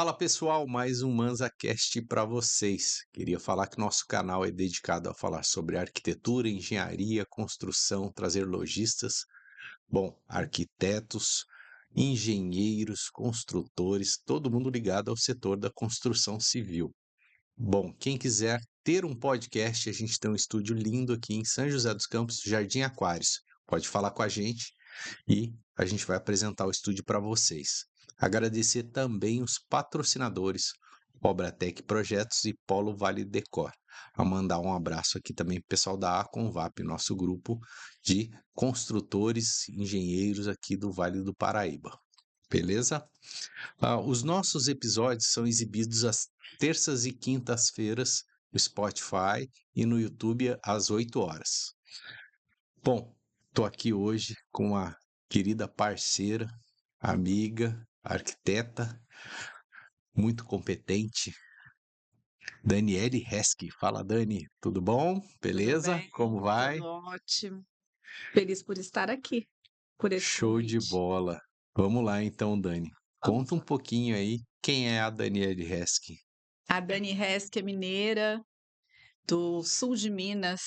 Fala pessoal, mais um ManzaCast para vocês. Queria falar que nosso canal é dedicado a falar sobre arquitetura, engenharia, construção, trazer lojistas, arquitetos, engenheiros, construtores, todo mundo ligado ao setor da construção civil. Quem quiser ter um podcast, a gente tem um estúdio lindo aqui em São José dos Campos, Jardim Aquários. Pode falar com a gente e a gente vai apresentar o estúdio para vocês. Agradecer também os patrocinadores, Obratec Projetos e Polo Vale Decor. A mandar um abraço aqui também para o pessoal da Aconvap, nosso grupo de construtores, engenheiros aqui do Vale do Paraíba. Beleza? Os nossos episódios são exibidos às terças e quintas-feiras no Spotify e no YouTube às 8 horas. Estou aqui hoje com uma querida parceira, amiga, arquiteta, muito competente, Daniele Hesky. Fala, Dani, tudo bom? Beleza? Tudo bem, Como vai? tudo ótimo. Feliz por estar aqui, por esse Show de convite. bola. Vamos lá então, Dani. Vamos Conta um lá. pouquinho aí quem é a Daniele Hesky. A Dani Hesky é mineira do sul de Minas.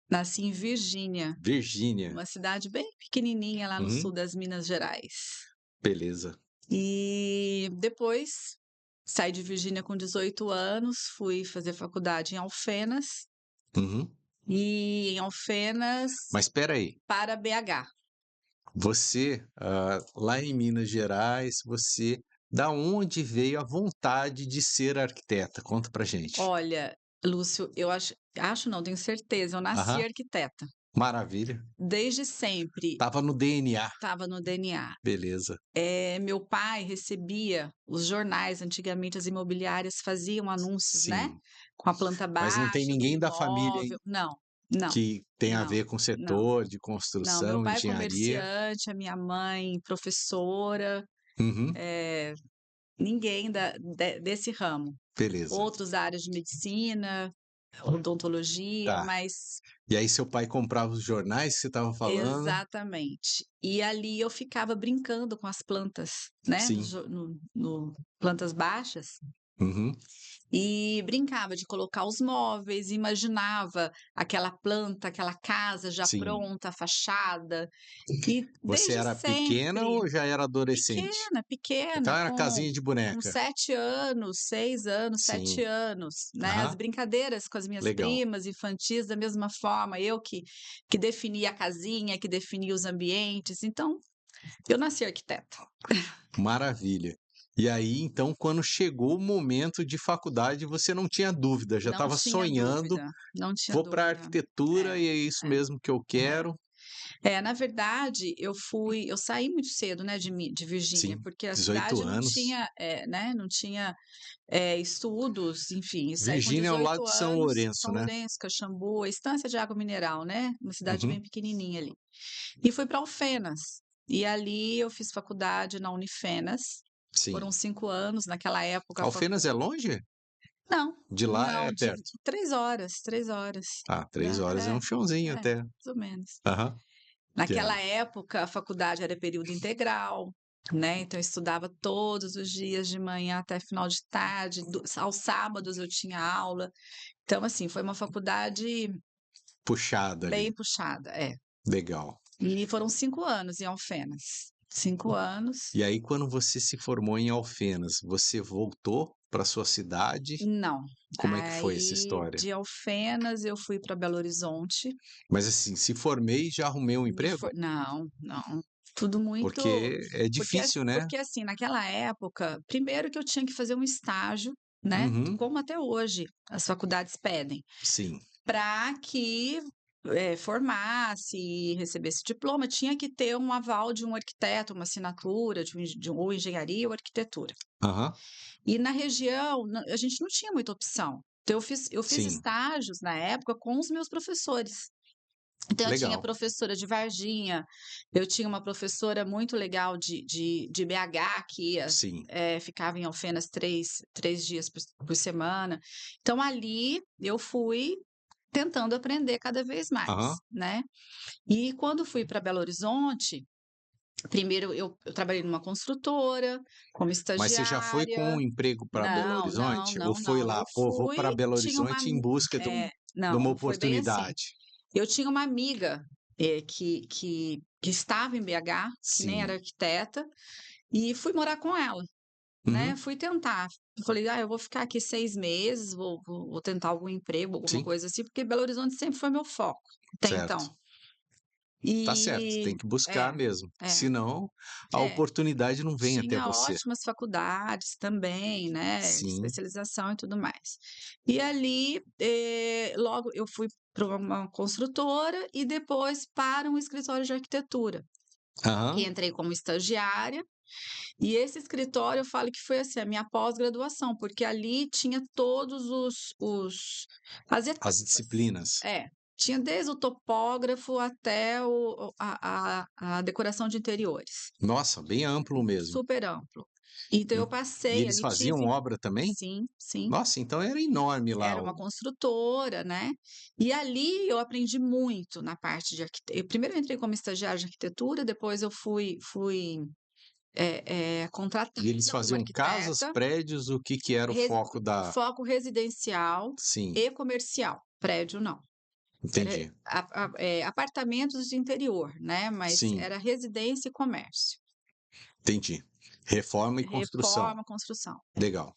Nasci em Virgínia, Virgínia. uma cidade bem pequenininha lá no sul das Minas Gerais. Beleza. E depois saí de Virgínia com 18 anos, fui fazer faculdade em Alfenas. E em Alfenas Mas espera aí, para BH. você, lá em Minas Gerais, da onde veio a vontade de ser arquiteta? Conta pra gente. Olha, Lúcio, eu acho não, tenho certeza, eu nasci Aham. arquiteta. Maravilha. Desde sempre Tava no DNA. estava no DNA. Beleza. Meu pai recebia os jornais, antigamente as imobiliárias faziam anúncios, né? Sim. Com a planta Mas não tem baixa do ninguém da família imóvel. Não, não, que tem a não, ver com o não. setor de Não, meu construção, pai é engenharia. comerciante, a minha mãe professora, Uhum. ninguém desse ramo. Beleza. Outros da área de medicina, odontologia, Tá. mas E aí seu pai comprava os jornais que você estava falando? exatamente. E ali eu ficava brincando com as plantas, né? Sim. No plantas baixas. Uhum. E brincava de colocar os móveis, imaginava aquela planta, aquela casa já Sim. pronta, a fachada. E Você desde era pequena sempre, ou já era adolescente? Então pequena, era casinha de com boneca. 7 anos, 6 anos, 7 Sim. anos, né? As Aham. brincadeiras com as minhas Legal. primas infantis, da mesma forma, eu que definia a casinha, que definia os ambientes. Então, eu nasci arquiteta. Maravilha. E aí, então, quando chegou o momento de faculdade, você não tinha dúvida, já Não estava tinha sonhando, dúvida, não tinha vou para dúvida. arquitetura É, e é isso é, mesmo que eu quero. na verdade, eu saí muito cedo, né, de Virgínia, Sim, porque a 18 cidade não anos. tinha, né, não tinha estudos, enfim, e saí com Virgínia é ao lado 18 de São anos, Lourenço, São né? Lourenço, Caxambu, a Estância de Água Mineral, né? Uma cidade bem Uhum. pequenininha ali. E fui para Alfenas. E ali eu fiz faculdade na Unifenas. Sim. Foram 5 anos, naquela época. Alfenas é longe? Não, De lá é não, de perto. 3 horas, 3 horas. Ah, 3 horas é um chãozinho até. Mais ou menos. Aham. Naquela Entendo. época, a faculdade era período integral, né? Então, eu estudava todos os dias, de manhã até final de tarde. Aos sábados eu tinha aula. Então, assim, foi uma faculdade Puxado ali. bem puxada, Legal. E foram 5 anos em Alfenas. 5 anos. E aí, quando você se formou em Alfenas, você voltou para sua cidade? Não. Como é que foi essa Aí, história? de Alfenas, eu fui para Belo Horizonte. Mas assim, se formei e já arrumei um emprego? Não, não. Tudo muito. Porque é difícil, né? Porque, assim, naquela época, primeiro que eu tinha que fazer um estágio, né? Uhum. Como até hoje as faculdades pedem, Sim. para que formasse e recebesse diploma, tinha que ter um aval de um arquiteto, uma assinatura ou engenharia ou arquitetura. Aham. E na região, a gente não tinha muita opção. Então, eu fiz Sim. estágios na época com os meus professores. Então, eu tinha Legal. professora de Varginha, eu tinha uma professora muito legal de BH, que Sim. ficava em Alfenas 3 dias por semana. Então, ali eu fui tentando aprender cada vez Aham. mais, né? E quando fui para Belo Horizonte, Primeiro eu trabalhei numa construtora, como Mas você já foi com estagiária. um emprego para Belo Não, não, Horizonte ou não, foi não. lá: Eu "Pô, vou para fui, Belo tinha uma Horizonte em busca de uma não, foi bem assim. oportunidade"? Eu tinha uma amiga, que estava em BH, que nem era Sim. arquiteta, e fui morar com ela, né, Uhum. fui tentar. Eu falei: "Ah, eu vou ficar aqui 6 meses, vou tentar algum emprego, alguma Sim, coisa assim", porque Belo Horizonte sempre foi meu foco, até certo. então. Tá certo, E tem que buscar é, mesmo, é, senão a é. oportunidade não vem até Tinha você. ótimas faculdades também, né, de Sim. especialização e tudo mais. E ali, logo eu fui para uma construtora e depois para um escritório de arquitetura, que Aham. entrei como estagiária, e esse escritório eu falo que foi, assim, a minha pós-graduação, porque ali tinha todos os as As etapas. disciplinas. É, tinha desde o topógrafo até a decoração de interiores. Nossa, bem amplo mesmo. Super amplo. Então eu E passei eles ali, faziam tive obra também? sim, sim, Nossa, então era enorme lá era uma o construtora, né, e ali eu aprendi muito na parte de primeiro eu entrei como estagiária de arquitetura, depois eu fui, contratada e eles como faziam casas, arquiteta, prédios, o que que era o resi foco da foco residencial sim, e comercial, prédio não. Era entendi. apartamentos de interior, né, mas Sim, era residência e comércio, entendi. Reforma e construção. reforma, construção. Legal,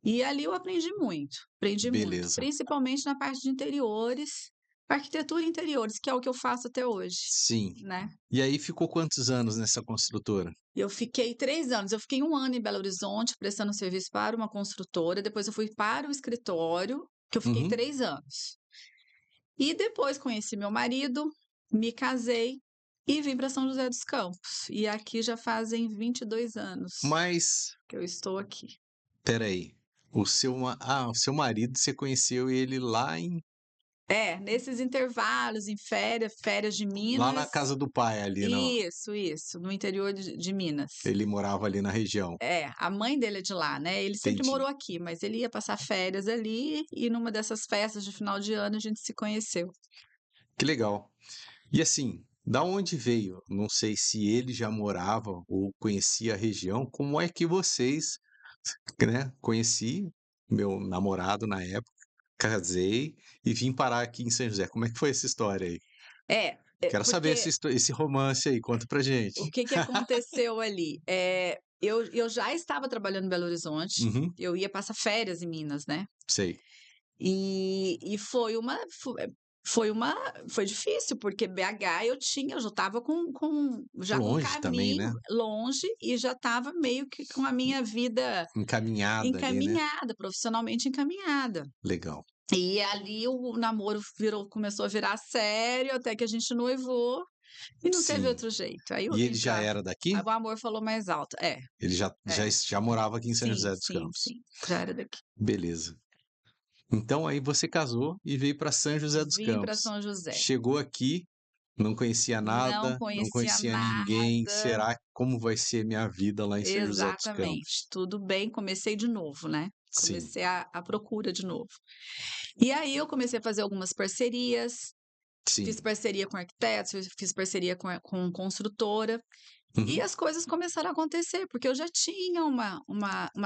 E ali eu aprendi muito, beleza. principalmente na parte de interiores, arquitetura e interiores, que é o que eu faço até hoje, Sim. né. E aí ficou quantos anos nessa construtora? Eu fiquei 3 anos, eu fiquei 1 ano em Belo Horizonte prestando serviço para uma construtora, depois eu fui para o escritório, que eu fiquei Uhum. 3 anos. E depois conheci meu marido, me casei e vim para São José dos Campos. E aqui já fazem 22 anos Mas, que eu estou aqui. espera aí, o seu marido, você conheceu ele É, nesses intervalos, em férias de lá na Minas. casa do pai ali no Isso, no interior de Minas. ele morava ali na região, É, a mãe dele é de lá, né, ele sempre entendi. morou aqui, mas ele ia passar férias ali, e numa dessas festas de final de ano a gente se conheceu. Que legal. E assim, da onde veio? Não sei se ele já morava ou conhecia a região, como é que vocês, né, conheci meu namorado na época, casei e vim parar aqui em São José. Como é que foi essa história aí? Quero saber Porque esse romance aí, conta pra o gente. que que aconteceu ali? Eu já estava trabalhando em Belo Horizonte, Uhum, eu ia passar férias em Minas, né, sei. e foi difícil, porque BH eu já estava com um Longe também, caminho né? longe e já estava meio que com a minha vida Encaminhada ali, né? encaminhada, profissionalmente encaminhada. Legal. E ali o namoro começou a virar sério, até que a gente noivou e não teve Sim. outro jeito. Aí eu E vim ele já pra era daqui? aí o amor falou mais alto. Ele É, já morava aqui em São sim, José dos sim, Campos. sim, já era daqui. Beleza. Então aí você casou e veio para São José dos Vim para Campos. São José. Chegou aqui, não conhecia Não nada, não conhecia conhecia ninguém. nada. Será como vai ser minha vida lá em São José dos Exatamente. Campos? Tudo bem, comecei de novo, né. Sim, Comecei a procura de novo. E aí eu comecei a fazer algumas parcerias, fiz sim. parceria com arquitetos, fiz parceria com construtora, e Uhum. as coisas começaram a acontecer, porque eu já tinha uma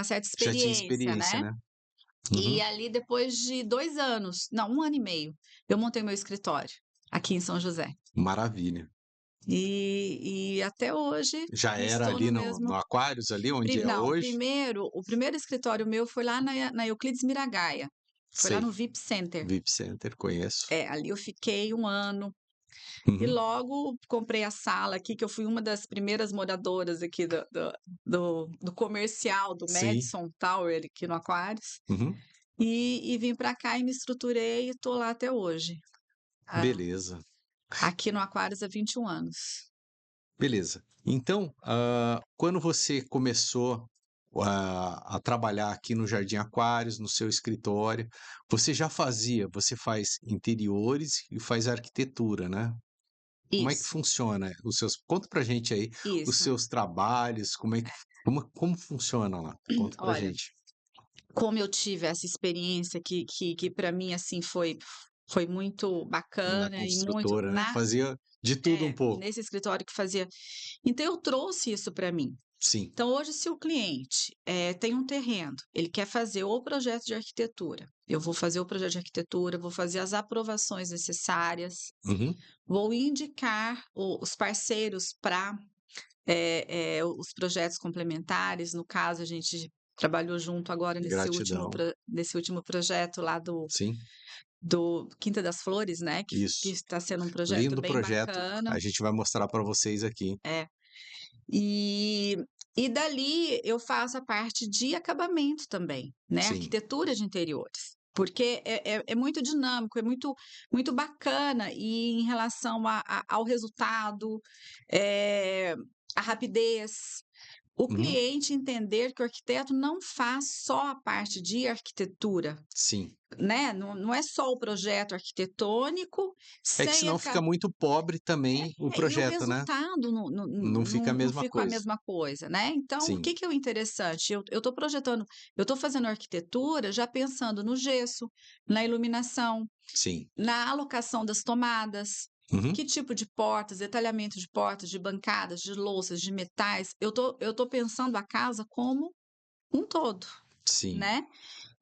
certa Já tinha experiência, experiência, né. né? E Uhum. ali depois de 2 anos, não, 1 ano e meio, eu montei meu escritório, aqui em São José. Maravilha. E até hoje Já era estou ali no no mesmo Aquários, ali onde é não, hoje? o primeiro escritório meu foi lá na Euclides Miragaia, foi lá Sei. no VIP Center. VIP Center, conheço. É, ali eu fiquei 1 ano, e Uhum. logo comprei a sala aqui, que eu fui uma das primeiras moradoras aqui do comercial, do Sim. Madison Tower, aqui no Aquários, Uhum. e vim para cá e me estruturei e tô lá até hoje. Ah, Beleza. aqui no Aquários há 21 anos. Beleza. Então, quando você começou a trabalhar aqui no Jardim Aquários, no seu escritório, você faz interiores e faz arquitetura, né? Como é que Isso, funciona conta pra gente aí os isso. seus trabalhos, como funciona lá? Conta pra Olha, gente. como eu tive essa experiência que para mim, assim, foi foi muito Na bacana e muito construtora, né, fazia de tudo um pouco. nesse escritório que fazia. Então eu trouxe isso para mim. Sim. Então hoje se o cliente, tem um terreno, ele quer fazer o projeto de arquitetura, eu vou fazer o projeto de arquitetura, vou fazer as aprovações necessárias, Uhum. vou indicar os parceiros para os projetos complementares. No caso, a gente trabalhou junto agora Gratidão. nesse último projeto lá Sim, do Quinta das Flores, né, que isso. está sendo um projeto Lindo bem projeto, bacana. a gente vai mostrar para vocês aqui. É. E e dali eu faço a parte de acabamento também, né, Sim. arquitetura de interiores, porque é muito dinâmico, é muito bacana e em relação ao resultado, eh, a rapidez, o Uhum. cliente entender que o arquiteto não faz só a parte de arquitetura, Sim. né, não é só o projeto arquitetônico, É que sem senão fica aca muito pobre também o e o projeto, né, resultado não fica a não mesma fica a coisa. mesma coisa, né. Então o Sim, que que é o interessante? Eu estou projetando, eu estou fazendo arquitetura já pensando no gesso, na iluminação, sim. na alocação das tomadas, Uhum. que tipo de portas, detalhamento de portas, de bancadas, de louças, de metais. Eu tô pensando a casa como um todo, Sim. né.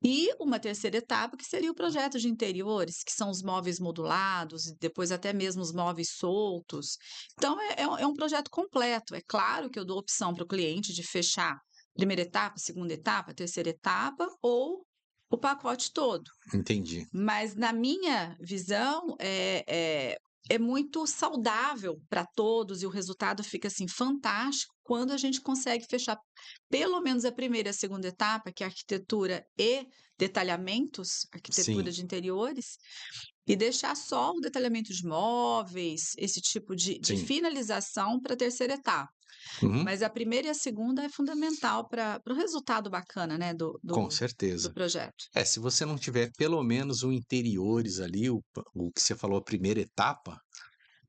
E uma terceira etapa, que seria o projeto de interiores, que são os móveis modulados e depois até mesmo os móveis soltos. Então é um projeto completo. É claro que eu dou opção para o cliente de fechar primeira etapa, segunda etapa, terceira etapa ou o pacote todo. Entendi. Mas na minha visão, é muito saudável para todos e o resultado fica, assim, fantástico quando a gente consegue fechar pelo menos a primeira e a segunda etapa, que é arquitetura e detalhamentos, arquitetura Sim, de interiores, e deixar só o detalhamento de móveis, esse tipo de sim. finalização para a terceira etapa. Uhum. Mas a primeira e a segunda é fundamental para o resultado bacana, né, do Com do do certeza. projeto. É, se você não tiver pelo menos o interiores ali, o que você falou, a primeira etapa,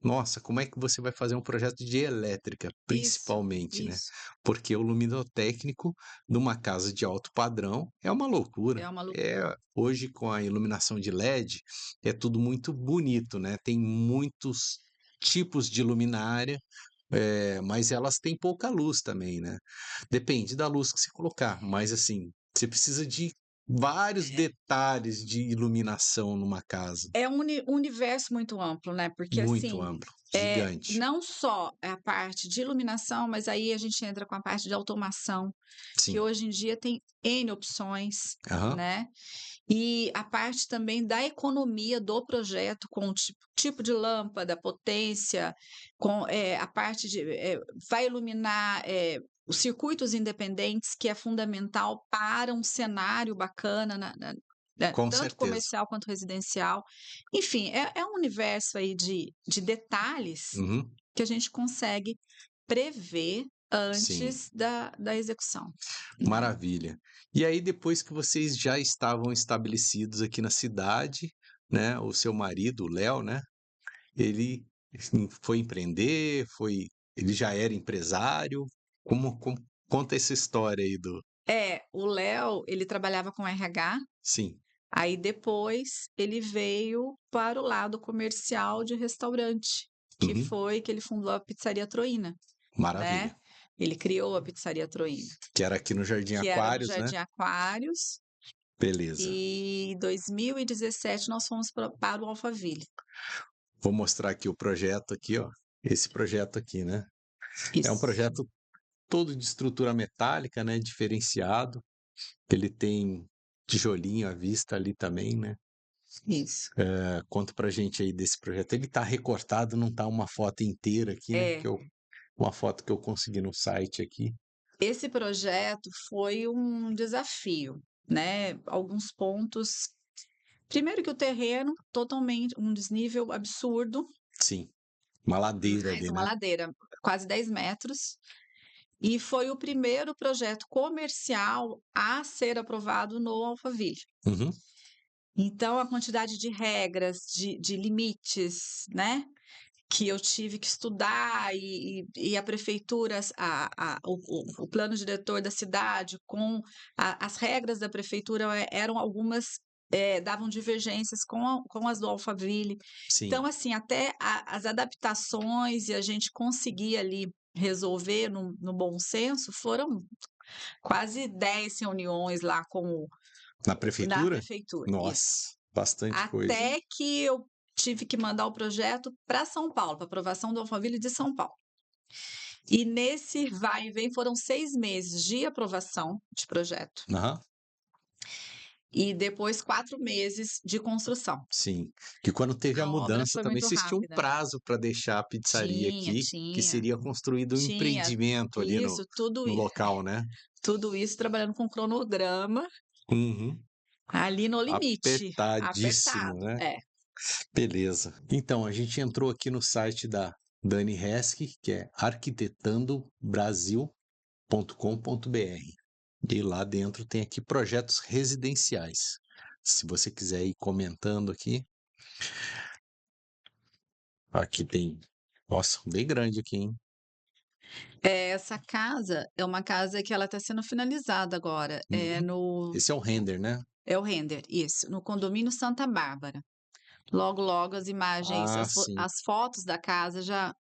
nossa, como é que você vai fazer um projeto de elétrica, Isso, principalmente, né? isso. Porque o luminotécnico numa casa de alto padrão é uma loucura. É uma loucura. É, hoje com a iluminação de LED é tudo muito bonito, né? Tem muitos tipos de luminária, mas elas têm pouca luz também, né? Depende da luz que você colocar, mas assim, você precisa de vários detalhes de iluminação numa casa, É um universo muito amplo, né, porque, muito assim, amplo, gigante. não só a parte de iluminação, mas aí a gente entra com a parte de automação, que Sim. hoje em dia tem N opções, Aham. né, e a parte também da economia do projeto com o tipo de lâmpada, potência, com, a parte de, vai iluminar, os circuitos independentes, que é fundamental para um cenário bacana né, Com tanto certeza. comercial quanto residencial. Enfim, é um universo aí de detalhes Uhum. que a gente consegue prever Sim, antes da execução, né. maravilha. E aí depois que vocês já estavam estabelecidos aqui na cidade, né, o seu marido, o Léo, né, ele, assim, foi empreender, ele já era empresário? Como conta essa história aí do O Léo, ele trabalhava com RH, sim. aí depois ele veio para o lado comercial de restaurante, Uhum. que ele fundou a Pizzaria Troina, né. Maravilha. Ele criou a Pizzaria Troina, Que era aqui no Jardim que era no Aquários, né? Jardim Aquários, Beleza. e em 2017 nós fomos para o Alphaville. Vou mostrar aqui o projeto aqui, ó, esse projeto aqui, né. É um Isso, projeto todo de estrutura metálica, né, diferenciado. Ele tem tijolinho à vista ali também, né. isso. Conta pra gente aí desse projeto. Ele tá recortado, não tá uma foto inteira aqui, né, É, uma foto que eu consegui no site aqui. esse projeto foi um desafio, né, alguns pontos. Primeiro que o terreno, totalmente um desnível absurdo, Sim, uma ladeira mas ali, uma né. ladeira, quase 10 metros, e foi o primeiro projeto comercial a ser aprovado no Alphaville. Uhum. Então a quantidade de regras, de limites, né, que eu tive que estudar e a prefeitura, o plano diretor da cidade com as regras da prefeitura eram algumas davam divergências com as do Alphaville. Sim, Então, assim, até as adaptações e a gente conseguir ali resolver no bom senso, foram quase 10 reuniões lá na na prefeitura? prefeitura, isso. Nossa, bastante coisa. Até que eu tive que mandar o projeto para São Paulo, para aprovação do Alphaville de São Paulo. E nesse vai e vem foram 6 meses de aprovação de projeto Aham, e depois 4 meses de construção. sim. Que quando teve a A obra mudança foi também muito vocês tinham um rápida. prazo para deixar a pizzaria Tinha, aqui, que tinha, seria construído um tinha. empreendimento ali no Isso, tudo no i local, né? tudo isso trabalhando com cronograma, Uhum. ali no limite, Apertadíssimo, apertado. né? É. Beleza. Então, a gente entrou aqui no site da Dani Resch, que é arquitetandobrasil.com.br. E lá dentro tem aqui projetos residenciais. Se você quiser ir comentando aqui, aqui tem. Nossa, bem grande aqui, hein? Essa casa é uma casa que ela está sendo finalizada agora, Uhum. Esse é o render, né? é o render, isso, no condomínio Santa Bárbara. Logo, logo as imagens, Ah, sim. as fotos da casa já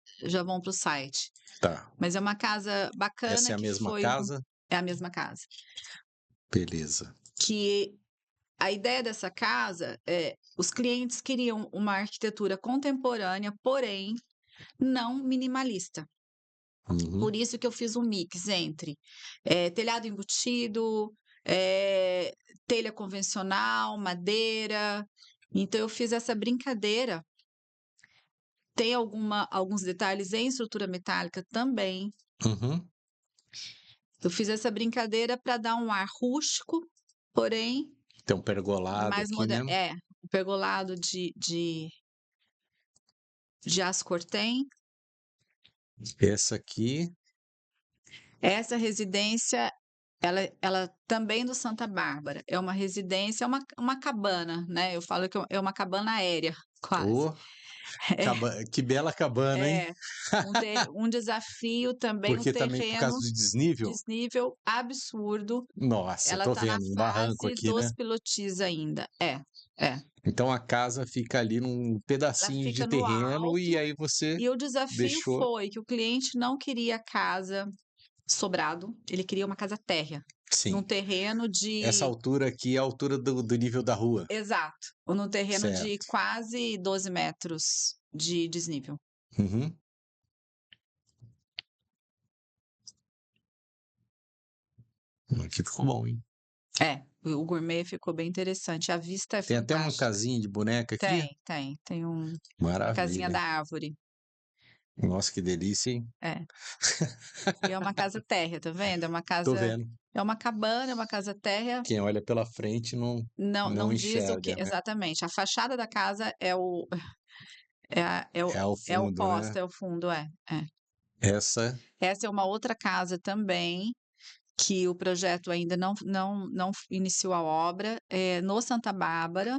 vão para o site. Tá. Mas é uma casa Essa bacana é a que mesma foi casa? é a mesma casa. Beleza. Que a ideia dessa casa é, os clientes queriam uma arquitetura contemporânea, porém não minimalista. Uhum. Por isso que eu fiz um mix entre telhado embutido, telha convencional, madeira. Então eu fiz essa brincadeira. Tem alguns detalhes em estrutura metálica também. Uhum. Eu fiz essa brincadeira para dar um ar rústico, porém Tem um pergolado mais aqui, né? moderno. É, pergolado de aço cortem. Essa aqui. Essa residência, ela também do Santa Bárbara, é uma residência, é uma cabana, né? Eu falo que é uma cabana aérea, quase. Ô, que bela cabana, hein? É, um desafio também, um Porque também por causa terreno do desnível. desnível absurdo. Nossa, Ela tô está na vendo um barranco fase aqui, né? dos pilotis ainda. É. Então a casa fica ali num Ela pedacinho de fica no terreno e alto aí você e o desafio deixou. foi que o cliente não queria casa sobrado, ele queria uma casa térrea, num Sim. terreno Essa de altura aqui é a altura do nível da rua. exato, ou num terreno de Certo. quase 12 metros de desnível. Uhum. Aqui ficou bom, hein? É, o gourmet ficou bem interessante, a vista é Tem até uma fantástica. casinha de boneca aqui. Tem a casinha Maravilha. da árvore, Nossa, que delícia, hein? é. E é uma casa térrea, tá vendo? Tô vendo. É uma cabana, é uma casa térrea, Quem olha pela frente não não diz o que enxerga, né? exatamente, a fachada da casa é o é a é o É ao é fundo, né? oposta, é o fundo, é. Essa. Essa é uma outra casa também, que o projeto ainda não iniciou a obra, no Santa Bárbara,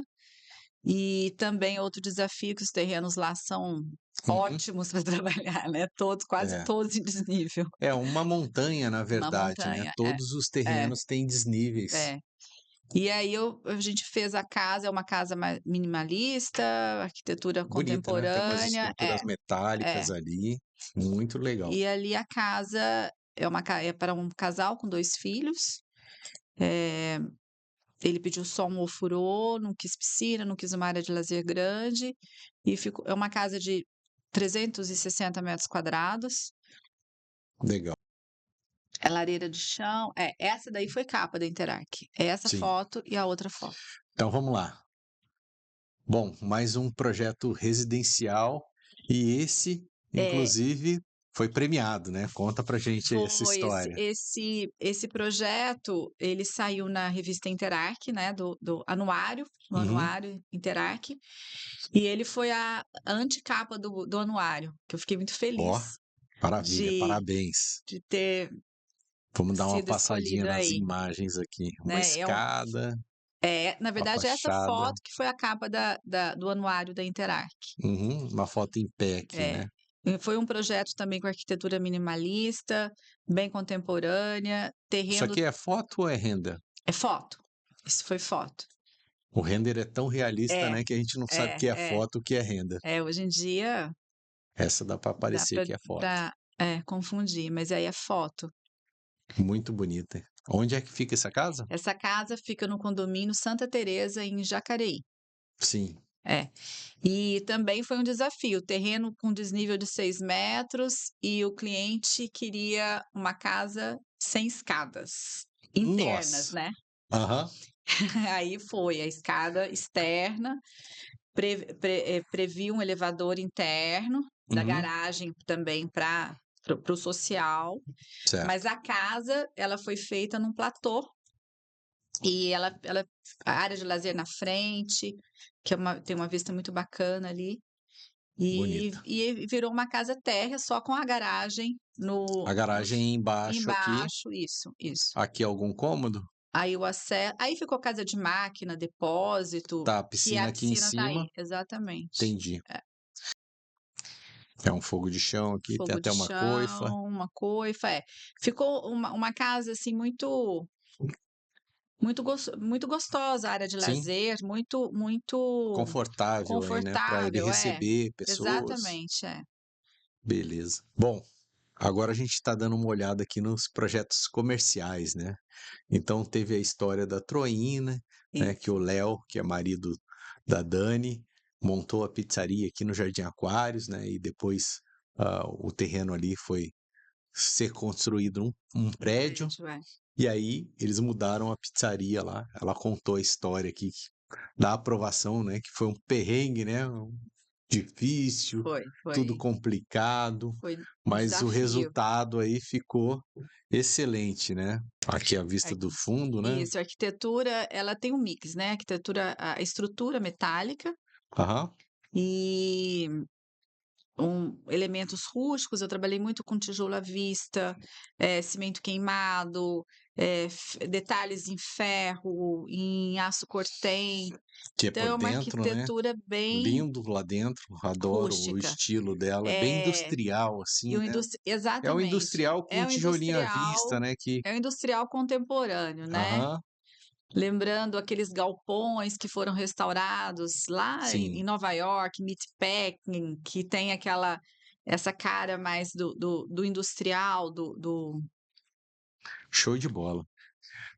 e também outro desafio que os terrenos lá são Uhum. ótimos para trabalhar, né, quase É. todos em desnível. É uma montanha, na Uma verdade, né? montanha, Todos os é, terrenos têm desníveis. é. E aí a gente fez a casa, é uma casa mais minimalista, arquitetura Bonita, né? Tem umas contemporânea, estruturas é. metálicas ali. Muito legal. E ali a casa é para um casal com 2 filhos, eh, ele pediu só um ofurô, não quis piscina, não quis uma área de lazer grande, e ficou é uma casa de 360 metros quadrados, Legal. é lareira de chão, essa daí foi capa da Interac, é essa Sim. foto e a outra foto. Então vamos lá. Bom, mais um projeto residencial e esse, É, inclusive, foi premiado, né? Conta pra gente essa foi história. esse projeto, ele saiu na revista Interac, né, do anuário, no Uhum. anuário Interac, e ele foi a anticapa do anuário, que eu fiquei muito Ó, feliz maravilha, de parabéns. de ter Vamos dar uma sido passadinha escolhido nas aí, imagens aqui. Uma né, escada, na a verdade, essa fachada. foto que foi a capa do anuário da Interac. Uhum, uma foto em pé aqui, É. né? E foi um projeto também com arquitetura minimalista, bem contemporânea, Isso terreno aqui é foto ou é renda? é foto, isso foi foto. O render é tão realista, É, né, que a gente não sabe o que é é, foto, o que é render. hoje em dia Essa dá para dá aparecer que é foto. confundir, mas aí é foto. Muito bonita. Onde é que fica essa casa? Essa casa fica no condomínio Santa Teresa, em Jacareí. Sim. É. E também foi um desafio, terreno com desnível de 6 metros e o cliente queria uma casa sem escadas, internas, Nossa. né. Aham. Aí foi a escada externa, previ um elevador interno, da Uhum. garagem também para o social, mas Certo. a casa, ela foi feita num platô, e ela a área de lazer na frente, que tem uma vista muito bacana ali, Bonita. e virou uma casa térrea só com a garagem A no garagem embaixo aqui. embaixo, isso. Aqui algum cômodo? Aí o acesso, aí ficou casa de máquina, depósito, Tá, a que a piscina aqui em piscina tá cima. aí, exatamente. Entendi. É, É um fogo de chão aqui, tem fogo de até uma coifa. chão, uma coifa, ficou uma casa, assim, muito gostosa, a área de Sim, lazer, muito confortável aí, né, para ele confortável, receber pessoas. exatamente, é. Beleza. Bom, agora a gente está dando uma olhada aqui nos projetos comerciais, né? Então teve a história da Troína, né, que o Isso, Léo, que é marido da Dani, montou a pizzaria aqui no Jardim Aquários, né? E depois o terreno ali foi ser construído um um prédio. prédio, E aí eles mudaram a pizzaria lá. Ela contou a história aqui da aprovação, né? Que foi um perrengue, né? Difícil, tudo complicado, foi um mas o desafio. resultado aí ficou excelente, né? Aqui a vista do Arqui fundo, né? Isso, a arquitetura, ela tem um mix, né, a estrutura metálica Aham, e elementos rústicos. Eu trabalhei muito com tijolo à vista, cimento queimado, detalhes em ferro, em aço cortem. que é Então por é uma dentro, né? arquitetura bem Lindo lá dentro, adoro o rústica. estilo dela, é bem É, industrial, e assim, o né? É o exatamente. industrial com tijolinho à vista, né? Que, É o industrial contemporâneo, né. aham, Lembrando aqueles galpões que foram restaurados lá em sim, Nova York, Meatpacking, que tem essa cara mais do industrial, show de bola.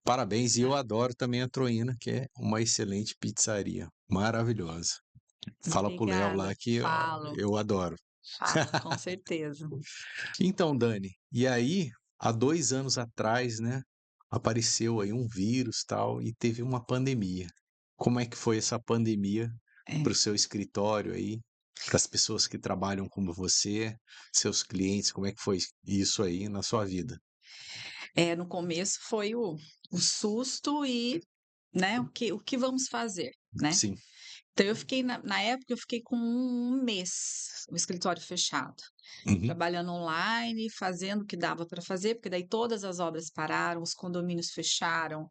Parabéns, e eu adoro também a Troína, que é uma excelente pizzaria, maravilhosa. Fala pro Léo lá obrigada. que ó, Falo, eu adoro. falo, com certeza. Então, Dani, e aí, há 2 anos atrás, né, apareceu aí um vírus tal, e teve uma pandemia. Como é que foi essa pandemia É. para o seu escritório aí, para as pessoas que trabalham como você, seus clientes, como é que foi isso aí na sua vida? No começo foi o susto e, né, o que vamos fazer, né. Sim. Então eu fiquei na época eu fiquei com um mês, o escritório fechado, Uhum. trabalhando online, fazendo o que dava para fazer, porque daí todas as obras pararam, os condomínios fecharam,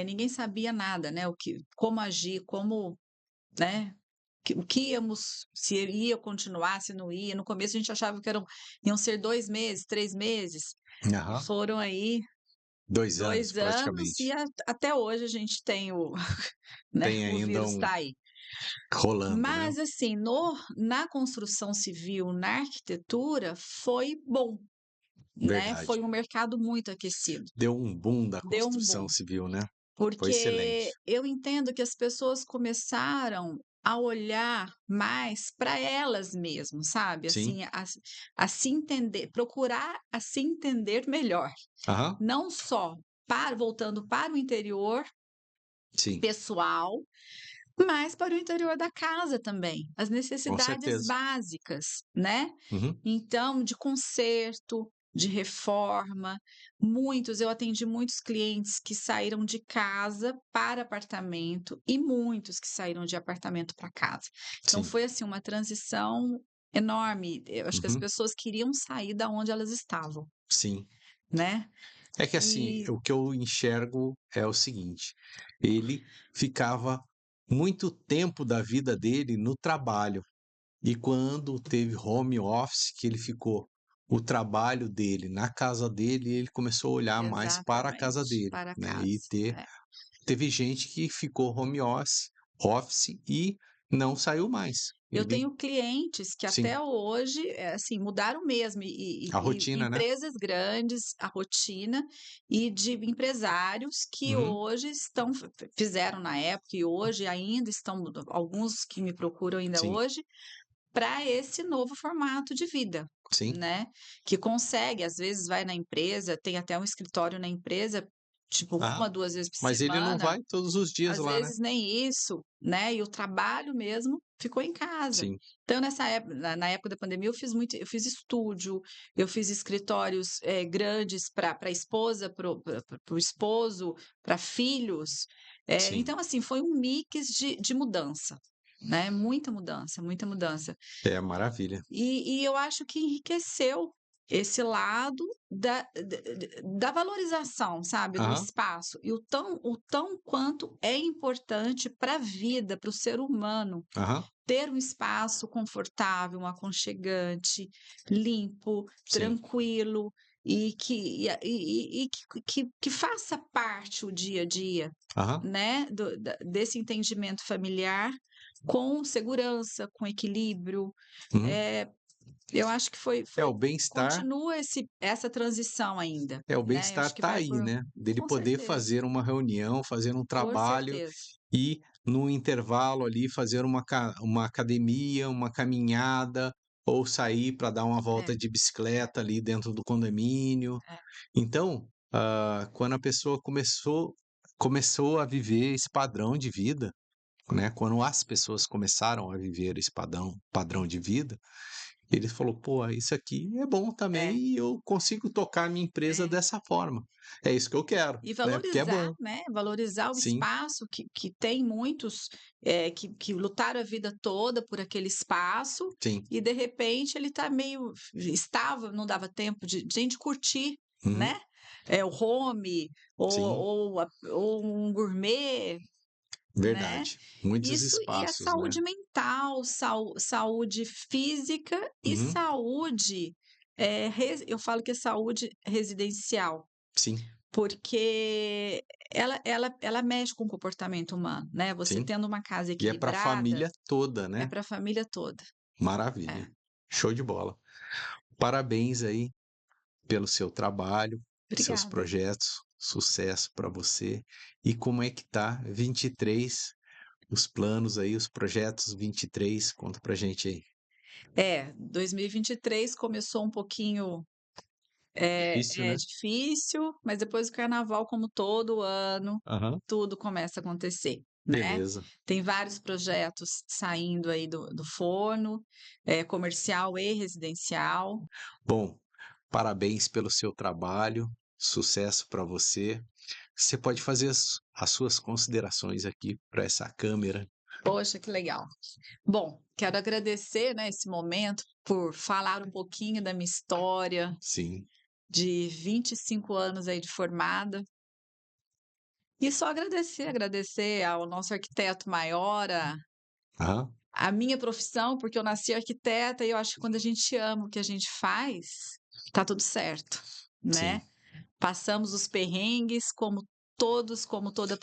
ninguém sabia nada, né, como agir, como, né, o que íamos, se ia continuar, se não ia. No começo a gente achava que iam ser 2 meses, 3 meses, e Aham. foram aí 2 anos, 2 anos e praticamente. até hoje a gente tem né, Tem o ainda vírus um está aí. rolando, né? Mas assim, no na construção civil, na arquitetura, foi bom, né, Verdade. foi um mercado muito aquecido, Deu um boom da deu um construção boom. civil, né? Foi Porque excelente. eu entendo que as pessoas começaram a olhar mais para elas mesmas, sabe, Sim. assim, a se entender, procurar a se entender melhor, Aham. não só voltando para o interior Sim, pessoal, mas para o interior da casa também, as com necessidades certeza. básicas, né. Uhum. Então, de conserto, de reforma, eu atendi muitos clientes que saíram de casa para apartamento e muitos que saíram de apartamento para casa. Então Sim. foi, assim, uma transição enorme, eu acho que as Uhum. pessoas queriam sair da onde elas estavam, Sim. né. É que assim, E o que eu enxergo é o seguinte: ele ficava muito tempo da vida dele no trabalho. E quando teve home office, que ele ficou o trabalho dele na casa dele, ele começou a olhar mais para a casa exatamente, dele, para né? E casa. ter É. teve gente que ficou home office e não saiu mais. Eu Ele tenho clientes que sim, até hoje, assim, mudaram mesmo, a e rotina, né. empresas grandes, a rotina, e de empresários que Uhum, hoje estão fizeram na época e hoje ainda estão alguns que me procuram ainda sim, hoje, para esse novo formato de vida, sim. né, que consegue, às vezes vai na empresa, tem até um escritório na empresa, tipo Aham. 1, 2 vezes por Mas ele não semana, vai todos os dias às lá, né. vezes nem isso, né, e o trabalho mesmo ficou em casa. Sim. Então nessa época na época da pandemia eu fiz estúdio, eu fiz escritórios, grandes para a esposa, para o esposo, para filhos, Sim, então assim, foi um mix de mudança, né, muita mudança, muita mudança. é maravilha. E eu acho que enriqueceu esse lado da valorização, sabe, do Aham, espaço e o tão quanto é importante para a vida, para o ser humano, aham, ter um espaço confortável, um aconchegante, limpo, sim, tranquilo e que faça parte o dia a dia, aham, né, desse entendimento familiar com segurança, com equilíbrio. uhum. Eh, eu acho que É, o bem-estar continua essa transição ainda, o né, eu bem-estar acho que tá vai aí, por né, dele com poder certeza, fazer uma reunião, fazer um por trabalho certeza. e no intervalo ali fazer uma academia, uma caminhada ou sair para dar uma É, volta de bicicleta ali dentro do condomínio. é, Então, quando a pessoa começou a viver esse padrão de vida, né, quando as pessoas começaram a viver esse padrão de vida, ele falou: "Pô, isso aqui é bom também é, e eu consigo tocar a minha empresa é. dessa forma. É isso que eu quero, E né, porque é valorizar, bom". né, valorizar o Sim, espaço que tem muitos, que lutaram a vida toda por aquele espaço, sim. e de repente ele está meio estava, não dava tempo de gente curtir, Uhum. né, o home, Sim, ou um gourmet, né. verdade. Muitos Isso e a espaços, né. saúde mental, saúde física e Uhum. saúde, eu falo que é saúde residencial. Sim, Porque ela mexe com o comportamento humano, né, você sim. tendo uma casa E é para a equilibrada, família toda, é né. para a família toda. É. Maravilha. Show de bola. Parabéns aí pelo seu trabalho, seus Obrigada. projetos, sucesso para você. E como é que tá 23, os planos aí, os projetos 23, conta pra gente aí. 2023 começou um pouquinho, Difícil, né? difícil, mas depois do carnaval, como todo ano, Aham, tudo começa a acontecer, né. beleza. Tem vários projetos saindo aí do forno, comercial e residencial. Bom, parabéns pelo seu trabalho, sucesso para você. Você pode fazer as suas considerações aqui para essa câmera. Poxa, que legal. Bom, quero agradecer, né, esse momento por falar um pouquinho da minha história Sim. de 25 anos aí de formada. E só agradecer ao nosso arquiteto maior, Aham, a minha profissão, porque eu nasci arquiteta e eu acho que quando a gente ama o que a gente faz, tá tudo certo, sim. né? Passamos os perrengues como toda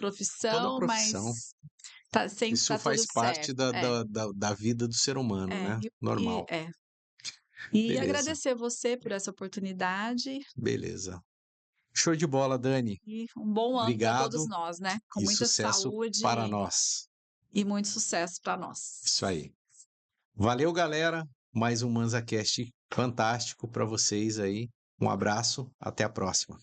Toda profissão, profissão. mas tá sempre Isso tá tudo faz parte certo. da vida do ser humano, É, né? e e Normal. é. E Beleza, agradecer você por essa oportunidade beleza. Show de bola, Dani. e um bom ano para todos Obrigado nós, né, com e muita sucesso para saúde nós. e muito sucesso para nós. Isso aí. Valeu, galera. Mais um ManzaCast fantástico para vocês aí. Um abraço, até a próxima.